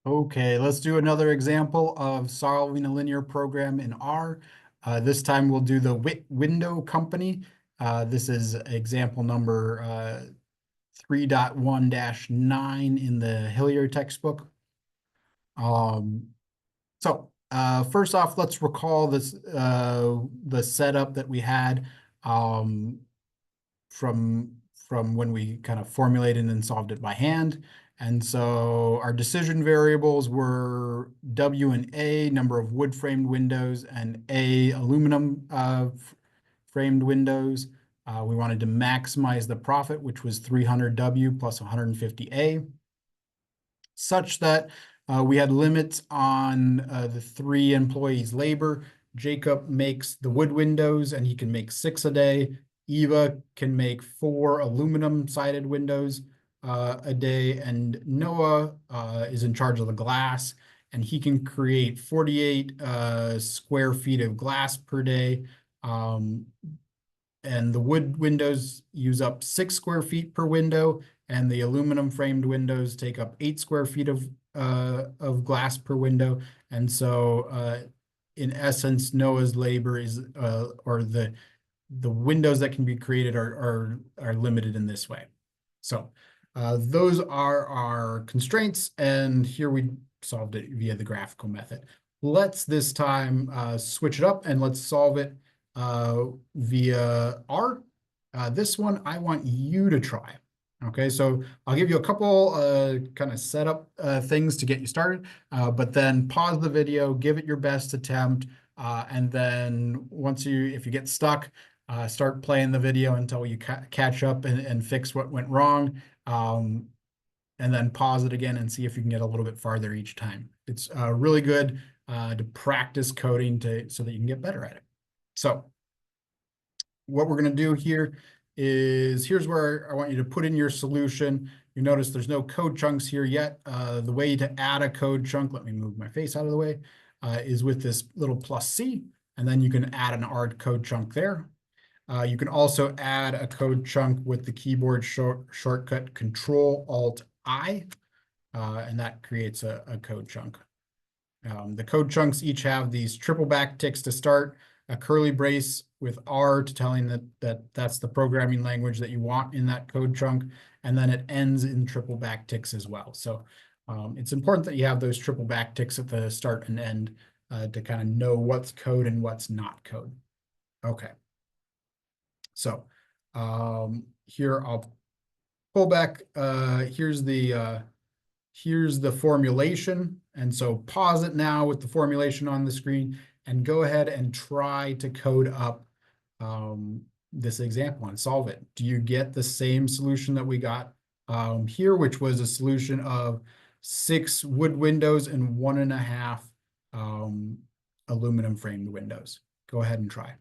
Okay, let's do another example of solving a linear program in R. This time we'll do the window company. This is example number 3.1-9 in the Hilliard textbook. First off, let's recall this the setup that we had um, from when we kind of formulated and solved it by hand. And so our decision variables were W and A, number of wood framed windows, and A, aluminum framed windows. We wanted to maximize the profit, which was 300 W plus 150 A, such that we had limits on the 3 employees' labor. Jacob makes the wood windows and he can make 6 a day. Eva can make 4 aluminum sided windows a day, and Noah is in charge of the glass and he can create 48 square feet of glass per day. And the wood windows use up 6 square feet per window, and the aluminum framed windows take up 8 square feet of glass per window. And so in essence, Noah's labor is or the windows that can be created are limited in this way. So those are our constraints, and here we solved it via the graphical method. Let's this time switch it up and let's solve it via R. This one I want you to try. Okay, so I'll give you a couple kind of setup things to get you started, but then pause the video, give it your best attempt, and then if you get stuck, start playing the video until you catch up and fix what went wrong, and then pause it again and see if you can get a little bit farther each time. It's really good to practice coding so that you can get better at it. So what we're going to do here is, here's where I want you to put in your solution. You notice there's no code chunks here yet. The way to add a code chunk, let me move my face out of the way, is with this little +C, and then you can add an R code chunk there. You can also add a code chunk with the keyboard shortcut Control-Alt-I, and that creates a code chunk. The code chunks each have these triple backticks to start, a curly brace with R to telling that's the programming language that you want in that code chunk, and then it ends in triple backticks as well. So it's important that you have those triple backticks at the start and end to kind of know what's code and what's not code. Okay. So here I'll pull back. Here's the formulation. And so pause it now with the formulation on the screen and go ahead and try to code up this example and solve it. Do you get the same solution that we got here, which was a solution of 6 wood windows and 1.5 aluminum framed windows? Go ahead and try.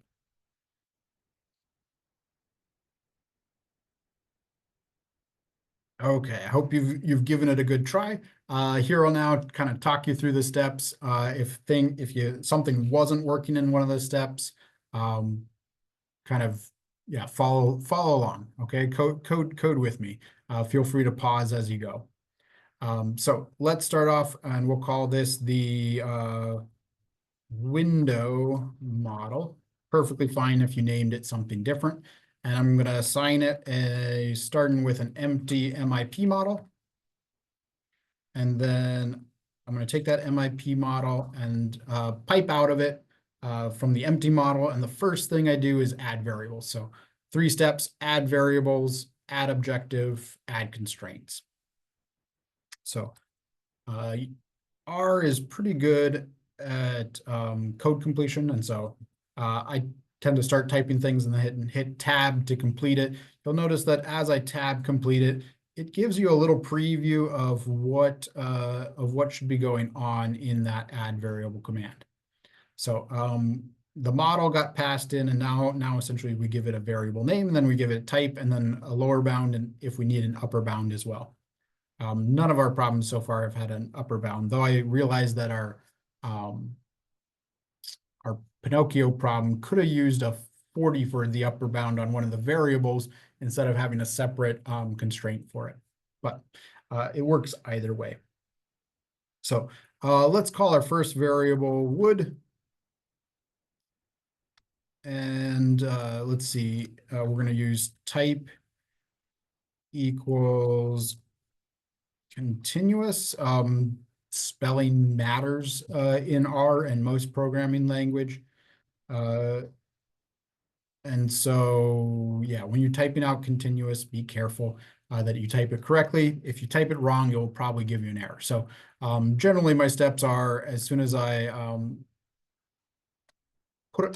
Okay, I hope you've given it a good try. Here I'll now kind of talk you through the steps. If something wasn't working in one of those steps, kind of follow along. Okay, code with me. Feel free to pause as you go. So let's start off, and we'll call this the window model. Perfectly fine if you named it something different. And I'm going to assign it starting with an empty MIP model. And then I'm going to take that MIP model and pipe out of it from the empty model. And the first thing I do is add variables. So 3 steps: add variables, add objective, add constraints. So R is pretty good at code completion. And so I tend to start typing things and then hit tab to complete it. You'll notice that as I tab complete it, it gives you a little preview of what should be going on in that add variable command. So the model got passed in, and now essentially we give it a variable name, and then we give it a type, and then a lower bound, and if we need an upper bound as well. None of our problems so far have had an upper bound, though I realize that our Pinocchio problem could have used a 40 for the upper bound on one of the variables instead of having a separate constraint for it. But it works either way. So let's call our first variable wood. And let's see, we're going to use type equals continuous. Spelling matters in R and most programming language. And so, yeah, when you're typing out continuous, be careful that you type it correctly. If you type it wrong, it'll probably give you an error. So generally my steps are, as soon as I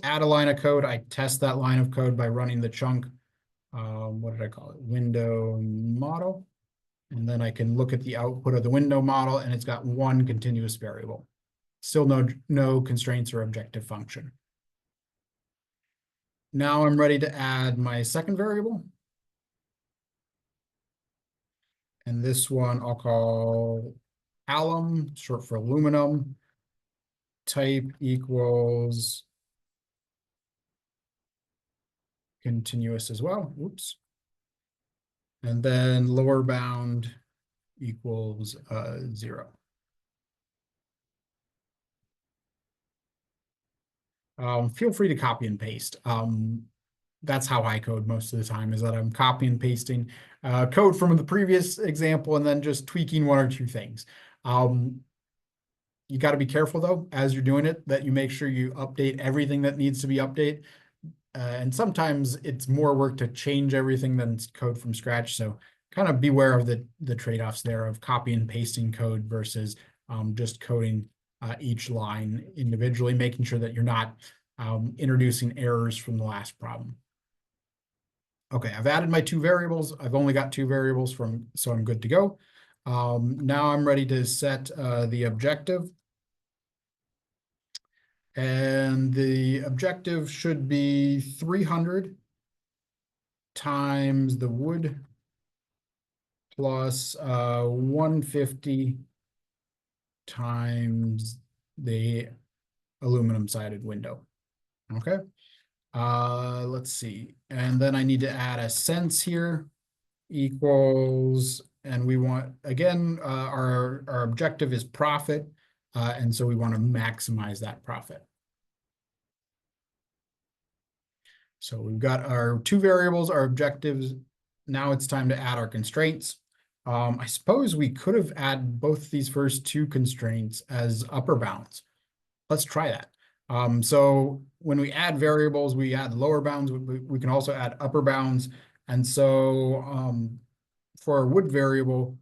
add a line of code, I test that line of code by running the chunk, what did I call it? Window model. And then I can look at the output of the window model, and it's got one continuous variable. Still no constraints or objective function. Now I'm ready to add my second variable. And this one I'll call alum, short for aluminum. Type equals continuous as well. Whoops. And then lower bound equals 0. Feel free to copy and paste. That's how I code most of the time, is that I'm copy and pasting code from the previous example and then just tweaking one or two things. You got to be careful, though, as you're doing it, that you make sure you update everything that needs to be updated. And sometimes it's more work to change everything than code from scratch. So kind of beware of the trade-offs there of copy and pasting code versus just coding each line individually, making sure that you're not introducing errors from the last problem. Okay, I've added my two variables. I've only got two variables so I'm good to go. Now I'm ready to set the objective. And the objective should be 300 times the wood plus 150 times the aluminum sided window. Okay. Let's see. And then I need to add a cents here equals, and we want, again, our objective is profit. And so we want to maximize that profit. So we've got our two variables, our objectives. Now it's time to add our constraints. I suppose we could have added both these first two constraints as upper bounds. Let's try that. So when we add variables, we add lower bounds. We can also add upper bounds. And so for our wood variable,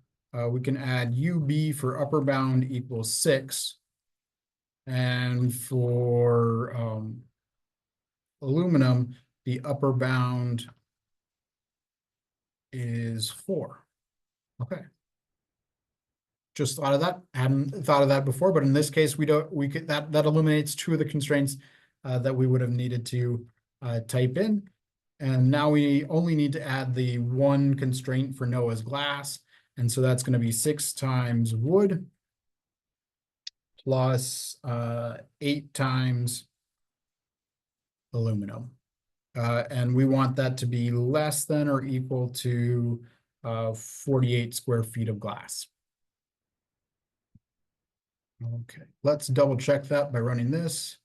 we can add UB for upper bound equals 6. And for aluminum, the upper bound is 4. Okay. Just thought of that. Hadn't thought of that before, but in this case, that eliminates two of the constraints that we would have needed to type in. And now we only need to add the one constraint for Noah's glass. And so that's going to be 6 times wood plus 8 times aluminum. And we want that to be less than or equal to 48 square feet of glass. Okay, let's double check that by running this.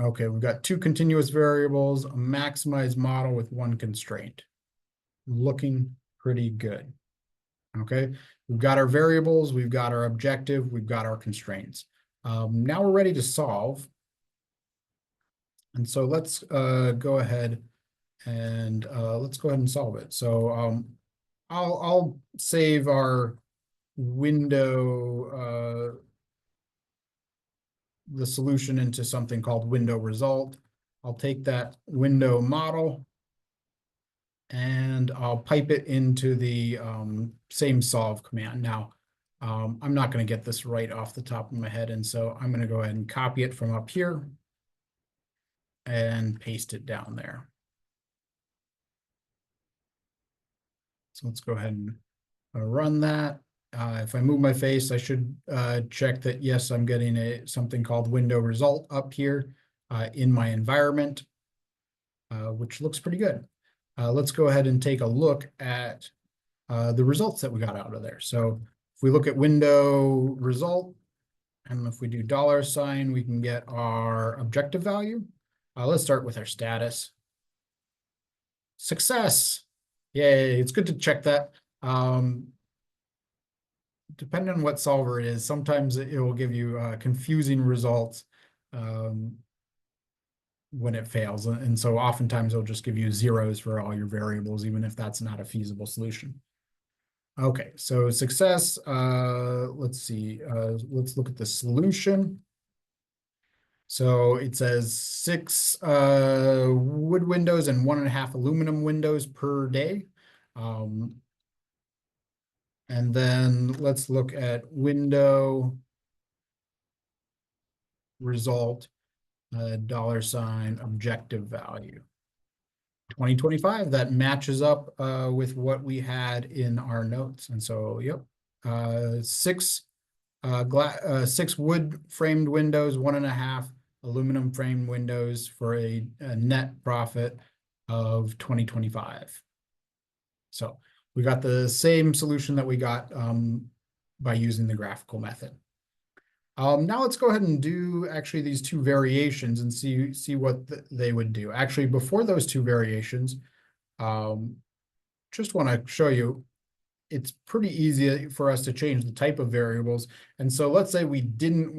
Okay, we've got two continuous variables, a maximized model with one constraint. Looking pretty good. Okay, we've got our variables, we've got our objective, we've got our constraints. Now we're ready to solve. And so let's go ahead and solve it. So I'll save our window, the solution into something called window result. I'll take that window model and I'll pipe it into the same solve command. Now, I'm not going to get this right off the top of my head, and so I'm going to go ahead and copy it from up here and paste it down there. So let's go ahead and run that. If I move my face, I should check that, yes, I'm getting something called window result up here in my environment, which looks pretty good. Let's go ahead and take a look at the results that we got out of there. So we look at window result, and if we do $, we can get our objective value. Let's start with our status. Success. Yay, it's good to check that. Depending on what solver it is, sometimes it will give you confusing results when it fails. And so oftentimes it'll just give you zeros for all your variables, even if that's not a feasible solution. Okay, so success, let's see, let's look at the solution. So it says 6 wood windows and 1.5 aluminum windows per day. And then let's look at window result, $ objective value. 2025, that matches up with what we had in our notes. And so, yep, 6 wood framed windows, 1.5 aluminum framed windows for a net profit of 2025. So we got the same solution that we got by using the graphical method. Now let's go ahead and do actually these two variations and see what they would do. Actually, before those two variations, just want to show you, it's pretty easy for us to change the type of variables. And so let's say we didn't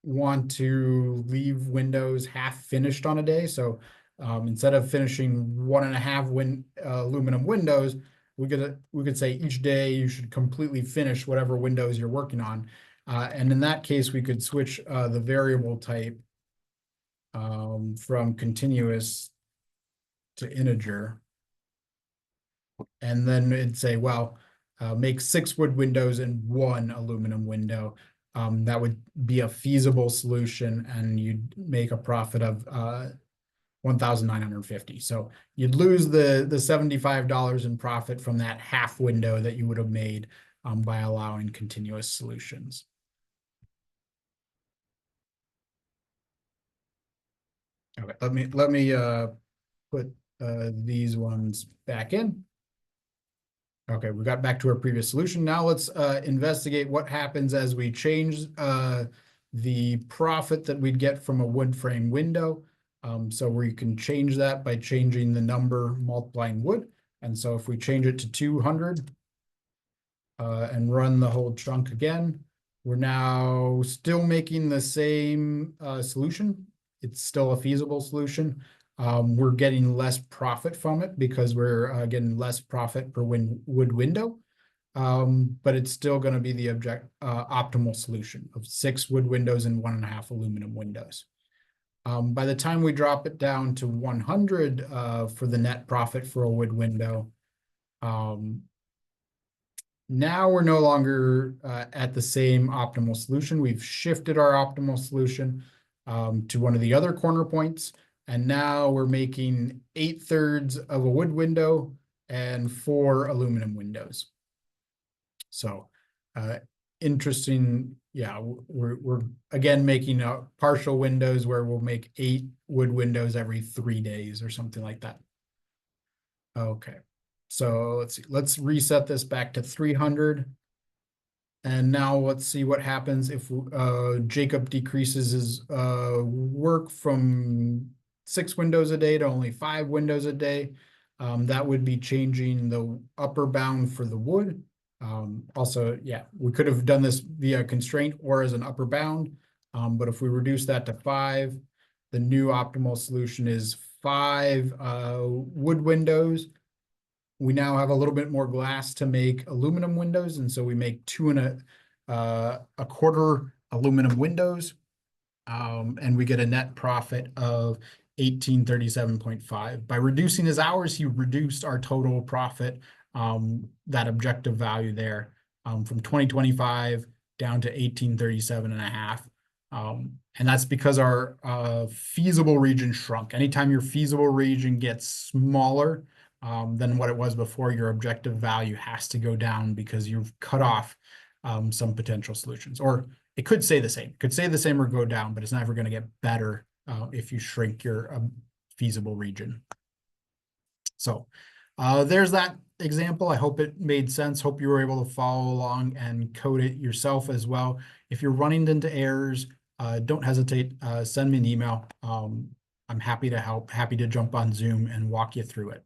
want to leave windows half finished on a day. So instead of finishing 1.5 aluminum windows, we could say each day you should completely finish whatever windows you're working on. And in that case, we could switch the variable type from continuous to integer. And then it'd say, well, make 6 wood windows and 1 aluminum window. That would be a feasible solution, and you'd make a profit of 1,950. So you'd lose the $75 in profit from that half window that you would have made by allowing continuous solutions. Okay, let me put these ones back in. Okay, we got back to our previous solution. Now let's investigate what happens as we change the profit that we'd get from a wood frame window. So we can change that by changing the number multiplying wood. And so if we change it to 200 and run the whole chunk again, we're now still making the same solution. It's still a feasible solution. We're getting less profit from it because we're getting less profit per wood window. But it's still going to be the optimal solution of 6 wood windows and 1.5 aluminum windows. By the time we drop it down to 100 for the net profit for a wood window, now we're no longer at the same optimal solution. We've shifted our optimal solution to one of the other corner points. And now we're making 8/3 of a wood window and 4 aluminum windows. So interesting. Yeah, we're again making partial windows where we'll make 8 wood windows every 3 days or something like that. Okay, so let's see. Let's reset this back to 300. And now let's see what happens if Jacob decreases his work from 6 windows a day to only 5 windows a day. That would be changing the upper bound for the wood. Also, yeah, we could have done this via constraint or as an upper bound. But if we reduce that to 5, the new optimal solution is 5 wood windows. We now have a little bit more glass to make aluminum windows. And so we make 2 1/4 aluminum windows. And we get a net profit of 1837.5. By reducing his hours, he reduced our total profit, that objective value there, from 2025 down to 1837.5. And that's because our feasible region shrunk. Anytime your feasible region gets smaller than what it was before, your objective value has to go down because you've cut off some potential solutions. Or it could stay the same. It could stay the same or go down, but it's never going to get better if you shrink your feasible region. So there's that. example. I hope it made sense. Hope you were able to follow along and code it yourself as well. If you're running into errors, don't hesitate, send me an email. I'm happy to help, happy to jump on Zoom and walk you through it.